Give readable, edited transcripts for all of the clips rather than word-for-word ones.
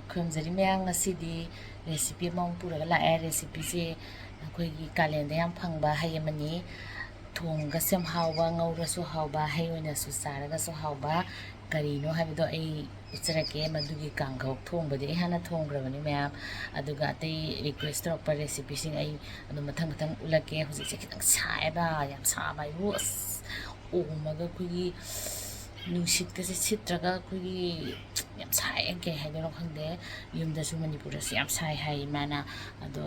ꯈꯨꯔꯨꯝꯖꯔꯤ ꯃꯌꯥꯝ ꯉꯁꯤꯗꯤ ꯔꯦꯁꯤꯄꯤ ꯑꯃ ꯄꯨꯔꯒ ꯂꯥꯛꯑꯦ ꯔꯦꯁꯤꯄꯤꯁꯦ ꯑꯩꯈꯣꯏꯒꯤ ꯀꯥꯂꯦꯟꯗ ꯌꯥꯝ ꯐꯪꯕ ꯍꯩ ꯑꯃꯅꯤ ꯊꯣꯡꯒꯁꯨ ꯌꯥꯝ ꯍꯥꯎꯕ ꯉꯧꯔꯁꯨ ꯍꯥꯎꯕ ꯍꯩ ꯑꯣꯏꯅꯁꯨ ꯆꯥꯔꯒꯁꯨ ꯍꯥꯎꯕ ꯀꯔꯤꯅꯣ ꯍꯥꯏꯕꯗꯣ ꯑꯩ ꯎꯠꯆꯔꯛꯀꯦ ꯃꯗꯨꯒꯤ ꯀꯥꯡꯍꯧ ꯊꯣꯡꯕꯗꯤ ꯑꯩ ꯍꯥꯟꯅ ꯊꯣꯡꯈ꯭ꯔꯕꯅꯤ ꯃꯌꯥꯝ ꯑꯗꯨꯒ ꯑꯇꯩ ꯔꯤꯀ꯭ꯋꯦꯁ ꯇꯧꯔꯛꯄ ꯔꯦꯁꯤꯄꯤꯁꯤꯡ ꯑꯩ ꯑꯗꯨꯝ ꯃꯊꯪ ꯃꯊꯪ ꯎꯠꯂꯛꯀꯦ ꯍꯧꯖꯤꯛꯁꯦ ꯈꯤꯇꯪ ꯁꯥꯏꯕ ꯌꯥꯝ ꯁꯥꯕ ꯍꯥꯏꯕꯨ ꯑꯁ ꯑꯣꯝꯃꯒ ꯑꯩꯈꯣꯏꯒꯤ ꯅꯨꯡꯁꯤꯠꯀꯁꯦ ꯁꯤꯠꯇ꯭ꯔꯒ ꯑꯩꯈꯣꯏꯒꯤ ꯌꯥꯝ ꯁꯥꯏ ꯀꯩ ꯍꯥꯏꯗꯣꯏꯅꯣ ꯈꯪꯗꯦ ꯌꯨꯝꯗꯁꯨ ꯃꯅꯤꯄꯨꯔꯗꯁꯨ ꯌꯥꯝ ꯁꯥꯏ ꯍꯥꯏ ꯏꯃꯥꯅ ꯑꯗꯣ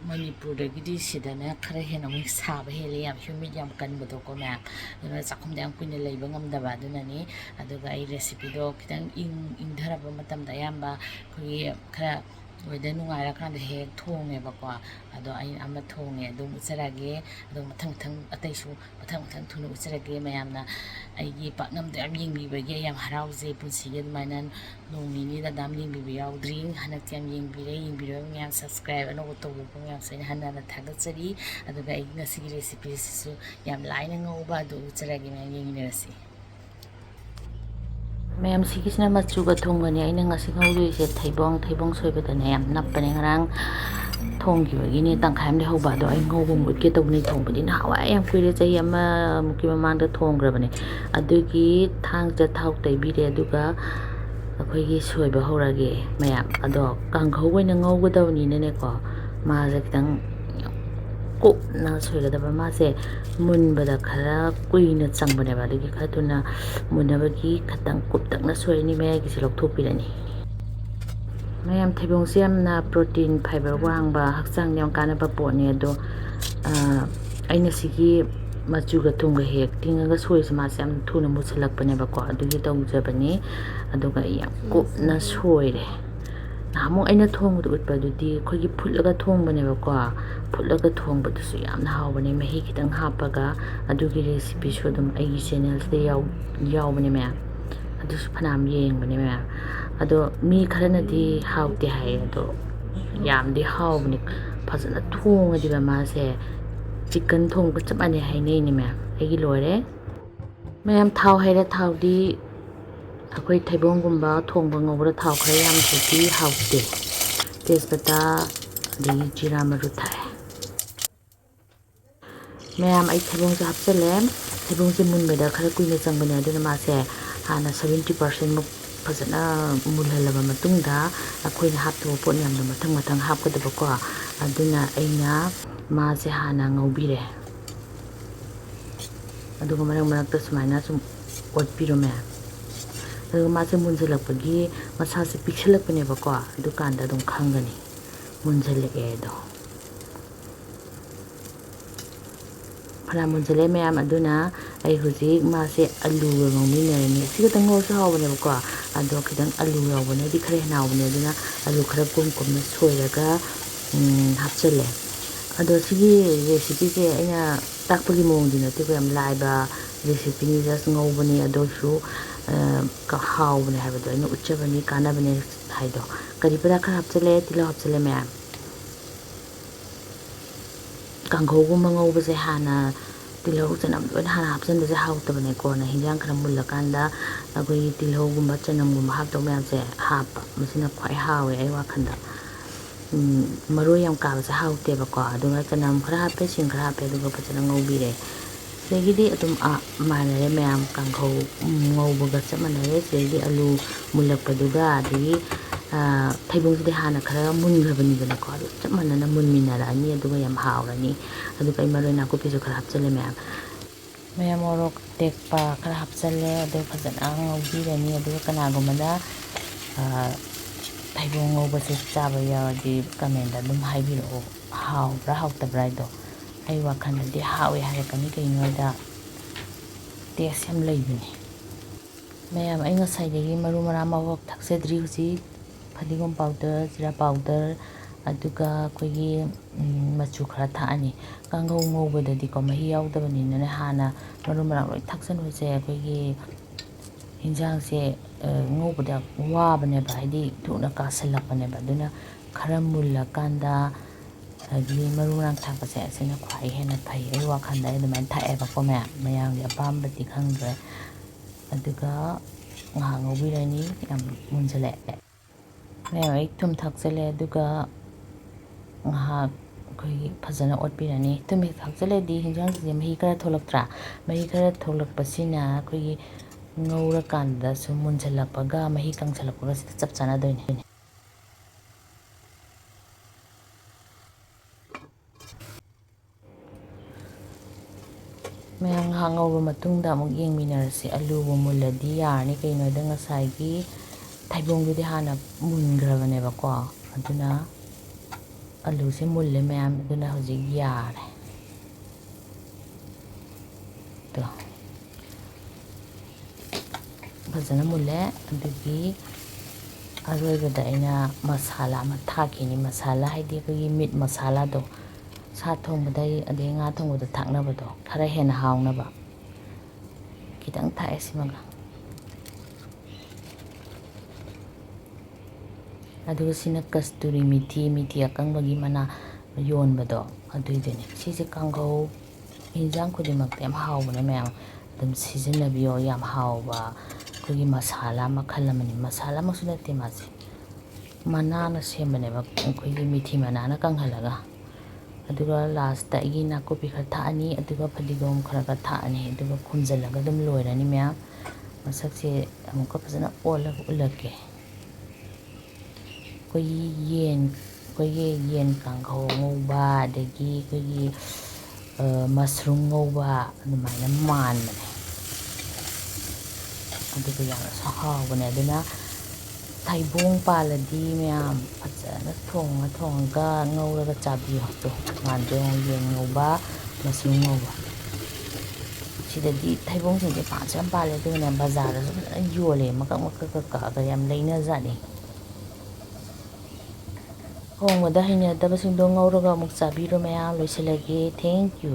ꯃꯅꯤꯄꯨꯔꯗꯒꯤꯗꯤ ꯁꯤꯗꯅ ꯈꯔ ꯍꯦꯟꯅ ꯑꯃꯨꯛ ꯁꯥꯕ ꯍꯦꯜꯂꯤ ꯌꯥꯝ ꯍ꯭ꯌꯨꯃꯤꯠ ꯌꯥꯝ ꯀꯟꯕꯗꯣꯀꯣ ꯃꯌꯥꯝ ꯑꯗꯨꯅ ꯆꯥꯛꯈꯨꯝꯗ ꯌꯥꯝ ꯀꯨꯏꯅ ꯂꯩꯕ ꯉꯝꯗꯕ ꯑꯗꯨꯅꯅꯤ ꯑꯗꯨꯒ ꯑꯩ ꯔꯦꯁꯤꯄꯤꯗꯣ ꯈꯤꯇꯪ ꯏꯪꯊꯔꯕ ꯃꯇꯝꯗ ꯑꯌꯥꯝꯕ ꯑꯩꯈꯣꯏꯒꯤ ꯈꯔ ꯋꯦꯗꯔ ꯅꯨꯡꯉꯥꯏꯔꯀꯥꯟꯗ ꯍꯦꯛ ꯊꯣꯡꯉꯦꯕꯀꯣ ꯑꯗꯣ ꯑꯩꯅ ꯑꯃ ꯊꯣꯡꯉꯦ ꯑꯗꯨꯝ ꯎꯠꯆꯔꯛꯑꯒꯦ ꯑꯗꯣ ꯃꯊꯪ ꯃꯊꯪ ꯑꯇꯩꯁꯨ ꯃꯊꯪ ꯃꯊꯪ ꯊꯨꯅ ꯎꯠꯆꯔꯛꯀꯦ ꯃꯌꯥꯝꯅ ꯑꯩꯒꯤ ꯄꯥꯛꯅꯝꯗꯣ ꯌꯥꯝ ꯌꯦꯡꯕꯤꯕꯒꯤ ꯑꯩ ꯌꯥꯝ ꯍꯔꯥꯎꯖꯩ ꯄꯨꯟꯁꯤꯒꯤ ꯑꯗꯨꯃꯥꯏꯅ ꯅꯣꯡ ꯅꯤꯅꯤꯗ ꯑꯗꯨꯝ ꯌꯦꯡꯕꯤꯕ ꯌꯥꯎꯗ꯭ꯔꯤ ꯍꯟꯗꯛꯇꯤ ꯌꯥꯝ ꯌꯦꯡꯕꯤꯔꯕ ꯃꯌꯥꯝ ꯁꯕꯁꯀ꯭ꯔꯥꯏꯕ ꯑꯅꯧꯕ ꯇꯧꯕꯤꯕ ꯃꯌꯥꯝꯁꯨ ꯑꯩꯅ ꯍꯟꯅ ꯊꯥꯒꯠꯆꯔꯤ ꯑꯗꯨꯒ ꯑꯩ ꯉꯁꯤꯒꯤ ꯔꯦꯁꯤꯄꯤꯁꯤꯁꯨ ꯌꯥꯝ ꯂꯥꯏꯅ ꯉꯧꯕ ꯑꯗꯨ ꯎꯠꯆꯔꯛꯑꯒꯦ ꯃꯌꯥꯝ ꯌꯦꯡꯃꯤꯟꯅꯔꯁꯤ ꯃꯌꯥꯝ ꯁꯤꯒꯤꯁꯤꯅ ꯃꯆꯨꯒ ꯊꯨꯝꯒꯅꯤ ꯑꯩꯅ ꯉꯁꯤ ꯉꯧꯗꯣꯏꯁꯦ ꯊꯩꯕꯣꯡ ꯁꯣꯏꯕꯗꯅꯦ ꯌꯥꯝ ꯅꯞꯄꯅꯦ ꯉꯔꯥꯡ ꯊꯣꯡꯈꯤꯕꯒꯤꯅꯦ ꯇꯪꯈꯥꯏ ꯑꯃ ꯂꯩꯍꯧꯕ ꯑꯗꯣ ꯑꯩ ꯉꯧꯕ ꯃꯨꯠꯀꯦ ꯇꯧꯕꯅꯤ ꯊꯣꯡꯕꯗꯤ ꯅꯍꯥꯟꯋꯥꯏ ꯌꯥꯝ ꯀꯨꯏꯔꯦ ꯆꯍꯤ ꯑꯃꯃꯨꯛꯀꯤ ꯃꯃꯥꯡꯗ ꯊꯣꯡꯈ꯭ꯔꯕꯅꯦ ꯑꯗꯨꯒꯤ ꯊꯥꯡꯁꯦ ꯊꯥꯎ ꯇꯩꯕꯤꯔꯦ ꯑꯗꯨꯒ ꯑꯩꯈꯣꯏꯒꯤ ꯁꯣꯏꯕ ꯍꯧꯔꯒꯦ ꯃꯌꯥꯝ ꯑꯗꯣ ꯀꯥꯡꯍꯧ ꯑꯣꯏꯅ ꯉꯧꯒꯗꯕꯅꯤꯅꯅꯦꯀꯣ ꯃꯥꯁꯦ ꯈꯤꯇꯪ ꯀꯨꯞꯅ ꯁꯣꯏꯒꯗꯕ ꯃꯥꯁꯦ ꯃꯨꯟꯕꯗ ꯈꯔ ꯀꯨꯏꯅ ꯆꯪꯕꯅꯦꯕ ꯑꯗꯨꯒꯤ ꯈꯔ ꯊꯨꯅ ꯃꯨꯟꯅꯕꯒꯤ ꯈꯤꯇꯪ ꯀꯨꯞꯇꯛꯅ ꯁꯣꯏꯔꯅꯤ ꯃꯌꯥꯏꯒꯤꯁꯦ ꯂꯧꯊꯣꯛꯄꯤꯔꯅꯤ ꯃꯌꯥꯝ ꯊꯩꯕꯣꯡꯁꯦ ꯌꯥꯝꯅ ꯄ꯭ꯔꯣꯇꯤꯟ ꯐꯥꯏꯕꯔ ꯋꯥꯡꯕ ꯍꯛꯆꯥꯡꯗ ꯌꯥꯝ ꯀꯥꯟꯅꯕ ꯄꯣꯠꯅꯤ ꯑꯗꯣ ꯑꯩꯅ ꯁꯤꯒꯤ ꯃꯆꯨꯒ ꯊꯨꯝꯒ ꯍꯦꯛ ꯇꯤꯡꯉꯒ ꯁꯣꯏꯔꯤꯁꯦ ꯃꯥꯁꯦ ꯌꯥꯝ ꯊꯨꯅ ꯃꯨꯠꯁꯤꯜꯂꯛꯄꯅꯦꯕꯀꯣ ꯑꯗꯨꯒꯤ ꯇꯧꯖꯕꯅꯤ ꯑꯗꯨꯒ ꯑꯩ ꯌꯥꯝ ꯀꯨꯞꯅ ꯁꯣꯏꯔꯦ ꯅꯍꯥꯟꯃꯨꯛ ꯑꯩꯅ ꯊꯣꯡꯕꯗ ꯎꯠꯄꯗꯨꯗꯤ ꯑꯩꯈꯣꯏꯒꯤ ꯐꯨꯠꯂꯒ ꯊꯣꯡꯕꯅꯦꯕꯀꯣ ꯐꯨꯠꯂꯒ ꯊꯣꯡꯕꯗꯨꯁꯨ ꯌꯥꯝꯅ ꯍꯥꯎꯕꯅꯦ ꯃꯍꯤ ꯈꯤꯇꯪ ꯍꯥꯞꯄꯒ ꯑꯗꯨꯒꯤ ꯔꯦꯁꯤꯄꯤꯁꯨ ꯑꯗꯨꯝ ꯑꯩꯒꯤ ꯆꯦꯅꯦꯜꯁꯤꯗ ꯌꯥꯎꯕꯅꯦ ꯃꯌꯥꯝ ꯑꯗꯨꯁꯨ ꯐꯅꯌꯥꯝ ꯌꯦꯡꯕꯅꯦ ꯃꯌꯥꯝ ꯑꯗꯣ ꯃꯤ ꯈꯔꯅꯗꯤ ꯍꯥꯎꯇꯦ ꯍꯥꯏꯌꯦ ꯑꯗꯣ ꯌꯥꯝꯗꯤ ꯍꯥꯎꯕꯅꯤ ꯐꯖꯅ ꯊꯣꯡꯉꯗꯤꯕ ꯃꯥꯁꯦ ꯆꯤꯛꯀꯟ ꯊꯣꯡꯕ ꯆꯞ ꯃꯥꯟꯅꯩ ꯍꯥꯏꯅꯩꯅꯦ ꯃꯌꯥꯝ ꯑꯩꯒꯤ ꯂꯣꯏꯔꯦ ꯃꯌꯥꯝ ꯊꯥꯎ ꯍꯩꯔꯦ ꯊꯥꯎꯗꯤ ꯑꯩꯈꯣꯏ ꯊꯩꯕꯣꯡꯒꯨꯝꯕ ꯊꯣꯡꯕ ꯉꯧꯕꯗ ꯊꯥꯎ ꯈꯔ ꯌꯥꯝꯗ꯭ꯔꯗꯤ ꯍꯥꯎꯇꯦ ꯇꯦꯖꯄꯇꯥ ꯑꯗꯒꯤ ꯖꯤꯔꯥ ꯃꯔꯨ ꯊꯥꯛꯑꯦ ꯃꯌꯥꯝ ꯑꯩ ꯊꯩꯕꯣꯡꯁꯦ ꯍꯥꯞꯆꯤꯜꯂꯦ ꯊꯩꯕꯣꯡꯁꯦ ꯃꯨꯟꯕꯗ ꯈꯔ ꯀꯨꯏꯅ ꯆꯪꯕꯅꯦ ꯑꯗꯨꯅ ꯃꯥꯁꯦ ꯍꯥꯟꯅ 70%ꯃꯨꯛ ꯐꯖꯅ ꯃꯨꯜꯍꯜꯂꯕ ꯃꯇꯨꯡꯗ ꯑꯩꯈꯣꯏꯅ ꯍꯥꯞꯇꯧꯕ ꯄꯣꯠ ꯃꯌꯥꯝꯗꯣ ꯃꯊꯪ ꯃꯊꯪ ꯍꯥꯞꯀꯗꯕꯀꯣ ꯑꯗꯨꯅ ꯑꯩꯅ ꯃꯥꯁꯦ ꯍꯥꯟꯅ ꯉꯧꯕꯤꯔꯦ ꯑꯗꯨꯒ ꯃꯔꯛ ꯃꯔꯛꯇ ꯁꯨꯃꯥꯏꯅ ꯁꯨꯝ ꯑꯣꯠꯄꯤꯔꯣ ꯃꯌꯥꯝ ꯑꯗꯨꯒ ꯃꯥꯁꯦ ꯃꯨꯟꯁꯤꯜꯂꯛꯄꯒꯤ ꯃꯁꯥꯁꯦ ꯄꯤꯛꯁꯤꯜꯂꯛꯄꯅꯦꯕꯀꯣ ꯑꯗꯨꯀꯥꯟꯗ ꯑꯗꯨꯝ ꯈꯪꯒꯅꯤ ꯃꯨꯟꯁꯤꯜꯂꯛꯑꯦ ꯑꯗꯣ ꯐꯅ ꯃꯨꯟꯁꯤꯜꯂꯦ ꯃꯌꯥꯝ ꯑꯗꯨꯅ ꯑꯩ ꯍꯧꯖꯤꯛ ꯃꯥꯁꯦ ꯑꯂꯨꯒ ꯉꯧꯃꯤꯟꯅꯔꯅꯤ ꯑꯁꯤ ꯈꯛꯇꯪ ꯉꯧꯔꯁꯨ ꯍꯥꯎꯕꯅꯦꯕꯀꯣ ꯑꯗꯣ ꯈꯤꯇꯪ ꯑꯂꯨ ꯌꯥꯎꯕꯅꯗꯤ ꯈꯔ ꯍꯦꯟꯅ ꯍꯥꯎꯕꯅꯦ ꯑꯗꯨꯅ ꯑꯂꯨ ꯈꯔ ꯀꯨꯝꯅ ꯁꯣꯏꯔꯒ ꯍꯥꯞꯆꯤꯜꯂꯦ ꯑꯗꯣ ꯁꯤꯒꯤ ꯔꯦꯁꯤꯄꯤꯁꯦ ꯑꯩꯅ ꯇꯥꯛꯄꯒꯤ ꯃꯑꯣꯡꯗꯤ ꯅꯠꯇꯦꯀꯣ ꯌꯥꯝ ꯂꯥꯏꯕ ꯔꯦꯁꯤꯄꯤꯅꯤ ꯖꯁ ꯉꯧꯕꯅꯤ ꯑꯗꯨꯁꯨ ꯍꯥꯎꯕꯅꯦ ꯍꯥꯏꯕꯗꯣ ꯑꯩꯅ ꯎꯠꯆꯕꯅꯤ ꯀꯥꯟꯅꯕꯅꯦ ꯍꯥꯏꯗꯣ ꯀꯔꯤ ꯄꯗꯥ ꯈꯔ ꯍꯥꯞꯆꯤꯜꯂꯦ ꯇꯤꯜꯍꯧ ꯍꯥꯞꯆꯤꯜꯂꯦ ꯃꯌꯥꯝ ꯀꯥꯡꯍꯧꯒꯨꯝꯕ ꯉꯧꯕꯁꯦ ꯍꯥꯟꯅ ꯇꯤꯜꯍꯧ ꯆꯅꯝ ꯂꯣꯏꯅ ꯍꯥꯟꯅ ꯍꯥꯞꯆꯤꯟꯕꯁꯦ ꯍꯥꯎꯇꯕꯅꯦ ꯀꯣꯟꯅ ꯍꯤꯟꯖꯥꯡ ꯈꯔ ꯃꯨꯜꯂꯀꯥꯟꯗ ꯑꯩꯈꯣꯏꯒꯤ ꯇꯤꯜꯍꯧꯒꯨꯝꯕ ꯆꯅꯝꯒꯨꯝꯕ ꯍꯥꯞꯇꯧ ꯃꯌꯥꯝꯁꯦ ꯍꯥꯞꯄ ꯃꯁꯤꯅ ꯈ꯭ꯋꯥꯏ ꯍꯥꯎꯋꯦ ꯑꯩ ꯋꯥꯈꯜꯗ ꯃꯔꯣꯏ ꯌꯥꯝ ꯀꯥꯕꯁꯦ ꯍꯥꯎꯇꯦꯕꯀꯣ ꯑꯗꯨꯒ ꯆꯅꯝ ꯈꯔ ꯍꯥꯞꯄꯦ ꯁꯤꯡ ꯈꯔ ꯍꯥꯞꯄꯦ ꯑꯗꯨꯒ ꯐꯖꯅ ꯉꯧꯕꯤꯔꯦ ꯁꯤꯗꯒꯤꯗꯤ ꯑꯗꯨꯝ ꯃꯥꯟꯅꯔꯦ ꯃꯌꯥꯝ ꯀꯥꯡꯍꯧ ꯉꯧꯕꯒ ꯆꯞ ꯃꯥꯟꯅꯔꯦ ꯁꯤꯗꯩꯗꯤ ꯑꯂꯨ ꯃꯨꯜꯂꯛꯄꯗꯨꯒ ꯑꯗꯒꯤ ꯊꯩꯕꯣꯡꯁꯤꯗꯤ ꯍꯥꯟꯅ ꯈꯔ ꯃꯨꯟꯈ꯭ꯔꯕꯅꯤꯗꯅꯀꯣ ꯑꯗꯨ ꯆꯞ ꯃꯥꯟꯅꯅ ꯃꯨꯟꯃꯤꯟꯅꯔꯛꯑꯅꯤ ꯑꯗꯨꯒ ꯌꯥꯝ ꯍꯥꯎꯔꯅꯤ ꯑꯗꯨꯒ ꯑꯩ ꯃꯔꯣꯏ ꯅꯥꯀꯨꯞꯄꯤꯁꯨ ꯈꯔ ꯍꯥꯞꯆꯤꯜꯂꯦ ꯃꯌꯥꯝ ꯃꯣꯔꯣꯛ ꯇꯦꯛꯄ ꯈꯔ ꯍꯥꯞꯆꯤꯜꯂꯦ ꯑꯗꯨ ꯐꯖꯅ ꯉꯧꯕꯤꯔꯅꯤ ꯑꯗꯨꯒ ꯀꯅꯥꯒꯨꯝꯕꯅ ꯊꯩꯕꯣꯡ ꯉꯧꯕꯁꯦ ꯆꯥꯕ ꯌꯥꯎꯔꯗꯤ ꯀꯃꯦꯟꯗ ꯑꯗꯨꯝ ꯍꯥꯏꯕꯤꯔꯛꯑꯣ ꯍꯥꯎꯕ꯭ꯔꯥ ꯍꯥꯎꯇꯕ꯭ꯔꯥ ꯍꯥꯏꯗꯣ ꯑꯩ ꯋꯥꯈꯜꯗꯗꯤ ꯍꯥꯎꯋꯦ ꯍꯥꯏꯔꯛꯀꯅꯤ ꯀꯩꯒꯤꯅꯣ ꯍꯥꯏꯗ ꯇꯦꯁ ꯌꯥꯝ ꯂꯩꯕꯅꯦ ꯃꯌꯥꯝ ꯑꯩ ꯉꯁꯥꯏꯗꯒꯤ ꯃꯔꯨ ꯃꯔꯥꯡ ꯃꯔꯣꯛ ꯊꯥꯛꯆꯗ꯭ꯔꯤ ꯍꯧꯖꯤꯛ ꯐꯗꯤꯒꯣꯝ ꯄꯥꯎꯗꯔ ꯖꯤꯔꯥ ꯄꯥꯎꯗꯔ ꯑꯗꯨꯒ ꯑꯩꯈꯣꯏꯒꯤ ꯃꯆꯨ ꯈꯔ ꯊꯥꯛꯑꯅꯤ ꯀꯥꯡꯍꯧ ꯉꯧꯕꯗꯗꯤꯀꯣ ꯃꯍꯤ ꯌꯥꯎꯗꯕꯅꯤꯅꯅꯦ ꯍꯥꯟꯅ ꯃꯔꯨ ꯃꯔꯥꯡ ꯂꯣꯏ ꯊꯥꯛꯆꯟꯕꯁꯦ ꯑꯩꯈꯣꯏꯒꯤ ꯍꯤꯟꯖꯥꯡꯁꯦ ꯉꯧꯕꯗ ꯋꯥꯕꯅꯦꯕ ꯍꯥꯏꯗꯤ ꯊꯨꯅ ꯀꯥꯁꯤꯜꯂꯛꯄꯅꯦꯕ ꯑꯗꯨꯅ ꯈꯔ ꯃꯨꯜꯂꯀꯥꯟꯗ ꯑꯗꯒꯤ ꯃꯔꯨ ꯃꯔꯥꯡ ꯊꯥꯛꯄꯁꯦ ꯑꯁꯤꯅ ꯈ꯭ꯋꯥꯏ ꯍꯦꯟꯅ ꯐꯩ ꯑꯩ ꯋꯥꯈꯜꯗ ꯑꯩ ꯑꯗꯨꯃꯥꯏꯅ ꯊꯥꯛꯑꯦꯕꯀꯣ ꯃꯌꯥꯝꯒꯤ ꯑꯄꯥꯝꯕꯗꯤ ꯈꯪꯗ꯭ꯔꯦ ꯑꯗꯨꯒ ꯉꯥꯏꯍꯥꯛ ꯉꯧꯕꯤꯔꯅꯤ ꯌꯥꯝ ꯃꯨꯟꯖꯜꯂꯛꯑꯦ ꯃꯌꯥꯝ ꯑꯩ ꯊꯨꯝ ꯊꯥꯛꯆꯜꯂꯦ ꯑꯗꯨꯒ ꯉꯥꯏꯍꯥꯛ ꯑꯩꯈꯣꯏꯒꯤ ꯐꯖꯅ ꯑꯣꯠꯄꯤꯔꯅꯤ ꯊꯨꯝ ꯍꯦꯛ ꯊꯥꯛꯆꯜꯂꯗꯤ ꯍꯤꯟꯖꯥꯡꯁꯦ ꯃꯍꯤ ꯈꯔ ꯊꯣꯛꯂꯛꯇ꯭ꯔꯥ ꯃꯍꯤ ꯈꯔ ꯊꯣꯛꯂꯛꯄꯁꯤꯅ ꯑꯩꯈꯣꯏꯒꯤ ꯉꯧꯔꯀꯥꯟꯗꯁꯨ ꯃꯨꯟꯁꯤꯜꯂꯛꯄꯒ ꯃꯍꯤ ꯀꯪꯁꯤꯜꯂꯛꯄꯒ ꯁꯤꯗ ꯆꯞ ꯆꯥꯟꯅꯗꯣꯏꯅꯦ ꯃꯌꯥꯝ ꯉꯥꯏꯍꯥꯛ ꯉꯧꯔꯕ ꯃꯇꯨꯡꯗ ꯑꯃꯨꯛ ꯌꯦꯡꯃꯤꯟꯅꯔꯁꯤ ꯑꯂꯨꯕꯨ ꯃꯨꯜꯂꯗꯤ ꯌꯥꯔꯅꯤ ꯀꯩꯅꯣꯗ ꯉꯁꯥꯏꯒꯤ ꯊꯩꯕꯣꯡꯗꯨꯗꯤ ꯍꯥꯟꯅ ꯃꯨꯟꯈ꯭ꯔꯕꯅꯦꯕꯀꯣ ꯑꯗꯨꯅ ꯑꯂꯨꯁꯦ ꯃꯨꯜꯂꯦ ꯃꯌꯥꯝ ꯑꯗꯨꯅ ꯍꯧꯖꯤꯛ ꯌꯥꯔꯦ ꯇꯣ ꯐꯖꯅ ꯃꯨꯜꯂꯦ ꯑꯗꯨꯒꯤ ꯑꯔꯣꯏꯕꯗ ꯑꯩꯅ ꯃꯁꯥꯂꯥ ꯑꯃ ꯊꯥꯛꯈꯤꯅꯤ ꯃꯁꯥꯂꯥ ꯍꯥꯏꯗꯤ ꯑꯩꯈꯣꯏꯒꯤ ꯃꯤꯠ ꯃꯁꯥꯂꯥꯗꯣ ꯁꯥ ꯊꯣꯡꯕꯗ ꯑꯗꯩ ꯉꯥ ꯊꯣꯡꯕꯗ ꯊꯥꯛꯅꯕꯗꯣ ꯈꯔ ꯍꯦꯟꯅ ꯍꯥꯎꯅꯕ ꯈꯤꯇꯪ ꯊꯥꯛꯑꯦ ꯁꯤꯃꯒ ꯑꯗꯨꯒ ꯁꯤꯅ ꯀꯁꯇꯨꯔꯤ ꯃꯤꯊꯤ ꯑꯀꯪꯕꯒꯤ ꯃꯅꯥ ꯌꯣꯟꯕꯗꯣ ꯑꯗꯨꯏꯗꯨꯅꯦ ꯁꯤꯁꯦ ꯀꯥꯡꯍꯧ ꯌꯦꯟꯖꯥꯡ ꯈꯨꯗꯤꯡꯃꯛꯇ ꯌꯥꯝ ꯍꯥꯎꯕꯅꯦ ꯃꯌꯥꯝ ꯑꯗꯨꯝ ꯁꯤꯖꯤꯟꯅꯕꯤꯌꯣ ꯌꯥꯝ ꯍꯥꯎꯕ ꯑꯩꯈꯣꯏꯒꯤ ꯃꯁꯥꯂꯥ ꯃꯈꯜ ꯑꯃꯅꯤ ꯃꯁꯥꯂꯥꯃꯛꯁꯨ ꯅꯠꯇꯦ ꯃꯥꯁꯦ ꯃꯅꯥꯅ ꯁꯦꯝꯕꯅꯦꯕ ꯑꯩꯈꯣꯏꯒꯤ ꯃꯤꯊꯤ ꯃꯅꯥꯅ ꯀꯪꯍꯜꯂꯒ ꯑꯗꯨꯒ ꯂꯥꯁꯇ ꯑꯩꯒꯤ ꯅꯥꯀꯨꯞꯄꯤ ꯈꯔ ꯊꯥꯛꯑꯅꯤ ꯑꯗꯨꯒ ꯐꯗꯤꯒꯣꯝ ꯈꯔ ꯊꯥꯛꯑꯅꯤ ꯑꯗꯨꯒ ꯈꯨꯝꯖꯤꯜꯂꯒ ꯑꯗꯨꯝ ꯂꯣꯏꯔꯅꯤ ꯃꯌꯥꯝ ꯃꯁꯛꯁꯦ ꯑꯃꯨꯛꯀ ꯐꯖꯅ ꯑꯣꯜꯂꯒ ꯎꯠꯂꯛꯀꯦ ꯑꯩꯈꯣꯏꯒꯤ ꯌꯦꯟ ꯀꯥꯡꯍꯧ ꯉꯧꯕ ꯑꯗꯒꯤ ꯑꯩꯈꯣꯏꯒꯤ ꯃꯁꯔꯨꯝ ꯉꯧꯕ ꯑꯗꯨꯃꯥꯏꯅ ꯃꯥꯟꯕꯅꯦ ꯑꯗꯨꯒ ꯌꯥꯝꯅꯁꯨ ꯍꯥꯎꯕꯅꯦ ꯑꯗꯨꯅ ꯊꯩꯕꯣꯡ ꯄꯥꯜꯂꯗꯤ ꯃꯌꯥꯝ ꯐꯖꯅ ꯊꯣꯡꯉꯒ ꯉꯧꯔꯒ ꯆꯥꯕꯤꯌꯣ ꯑꯗꯣ ꯃꯥꯟꯗ꯭ꯔꯣ ꯌꯦꯟ ꯉꯧꯕ ꯃꯁꯔꯨꯝ ꯉꯧꯕ ꯁꯤꯗꯗꯤ ꯊꯩꯕꯣꯡꯁꯤꯡꯁꯦ ꯄꯥꯟꯁꯨ ꯌꯥꯝ ꯄꯥꯜꯂꯦ ꯑꯗꯨꯒꯅꯦ ꯕꯖꯥꯔꯗꯁꯨ ꯐꯖꯅ ꯌꯣꯜꯂꯦ ꯃꯀꯛ ꯀꯛꯑꯒ ꯌꯥꯝ ꯂꯩꯅꯖꯥꯠꯅꯤ ꯊꯣꯡꯕꯗ ꯍꯩꯅꯗꯕꯁꯤꯡꯗꯣ ꯉꯧꯔꯒ ꯑꯃꯨꯛ ꯆꯥꯕꯤꯔꯣ ꯃꯌꯥꯝ ꯂꯣꯏꯁꯤꯜꯂꯒꯦ ꯊꯦꯡꯛ ꯌꯨ